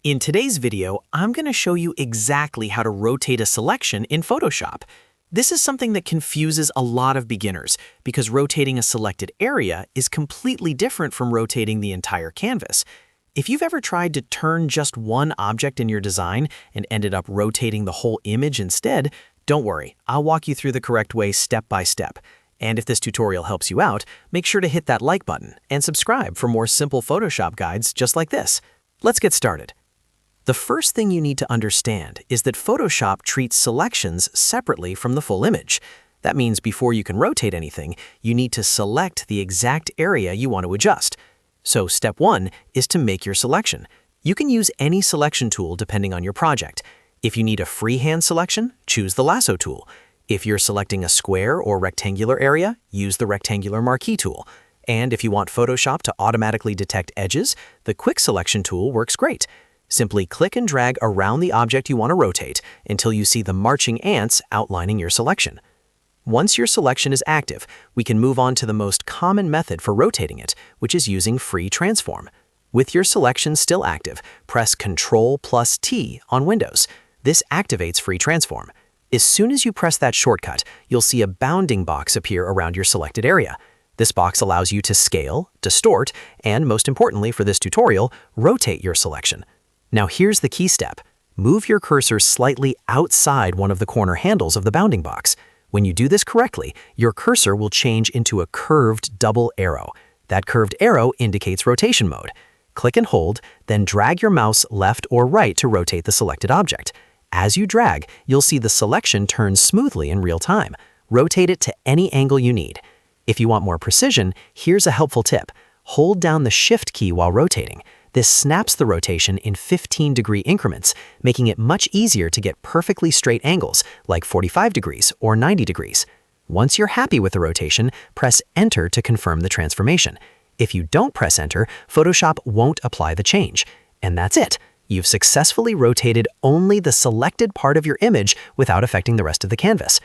In today's video, I'm going to show you exactly how to rotate a selection in Photoshop. This is something that confuses a lot of beginners because rotating a selected area is completely different from rotating the entire canvas. If you've ever tried to turn just one object in your design and ended up rotating the whole image instead, don't worry, I'll walk you through the correct way step by step. And if this tutorial helps you out, make sure to hit that like button and subscribe for more simple Photoshop guides just like this. Let's get started. The first thing you need to understand is that Photoshop treats selections separately from the full image. That means before you can rotate anything, you need to select the exact area you want to adjust. So step one is to make your selection. You can use any selection tool depending on your project. If you need a freehand selection, choose the lasso tool. If you're selecting a square or rectangular area, use the rectangular marquee tool. And if you want Photoshop to automatically detect edges, the quick selection tool works great. Simply click and drag around the object you want to rotate until you see the marching ants outlining your selection. Once your selection is active, we can move on to the most common method for rotating it, which is using free transform. With your selection still active, press Ctrl+T on Windows. This activates free transform. As soon as you press that shortcut, you'll see a bounding box appear around your selected area. This box allows you to scale, distort, and most importantly for this tutorial, rotate your selection. Now here's the key step. Move your cursor slightly outside one of the corner handles of the bounding box. When you do this correctly, your cursor will change into a curved double arrow. That curved arrow indicates rotation mode. Click and hold, then drag your mouse left or right to rotate the selected object. As you drag, you'll see the selection turn smoothly in real time. Rotate it to any angle you need. If you want more precision, here's a helpful tip. Hold down the Shift key while rotating. This snaps the rotation in 15-degree increments, making it much easier to get perfectly straight angles, like 45 degrees or 90 degrees. Once you're happy with the rotation, press Enter to confirm the transformation. If you don't press Enter, Photoshop won't apply the change. And that's it. You've successfully rotated only the selected part of your image without affecting the rest of the canvas.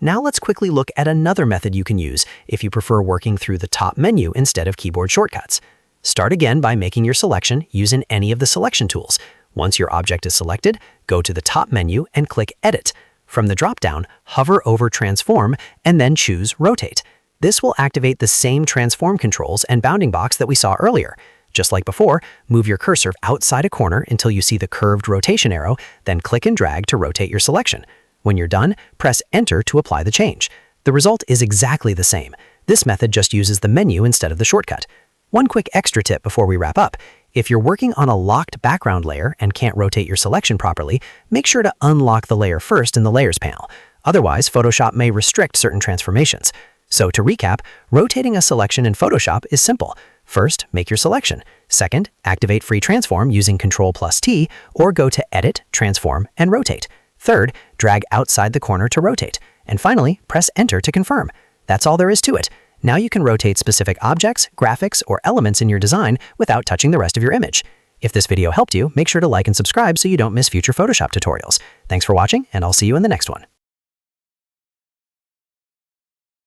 Now let's quickly look at another method you can use if you prefer working through the top menu instead of keyboard shortcuts. Start again by making your selection using any of the selection tools. Once your object is selected, go to the top menu and click Edit. From the drop-down, hover over Transform and then choose Rotate. This will activate the same transform controls and bounding box that we saw earlier. Just like before, move your cursor outside a corner until you see the curved rotation arrow, then click and drag to rotate your selection. When you're done, press Enter to apply the change. The result is exactly the same. This method just uses the menu instead of the shortcut. One quick extra tip before we wrap up. If you're working on a locked background layer and can't rotate your selection properly, make sure to unlock the layer first in the Layers panel. Otherwise, Photoshop may restrict certain transformations. So to recap, rotating a selection in Photoshop is simple. First, make your selection. Second, activate free transform using Ctrl+T or go to Edit, Transform, and Rotate. Third, drag outside the corner to rotate. And finally, press Enter to confirm. That's all there is to it. Now you can rotate specific objects, graphics, or elements in your design without touching the rest of your image. If this video helped you, make sure to like and subscribe so you don't miss future Photoshop tutorials. Thanks for watching, and I'll see you in the next one.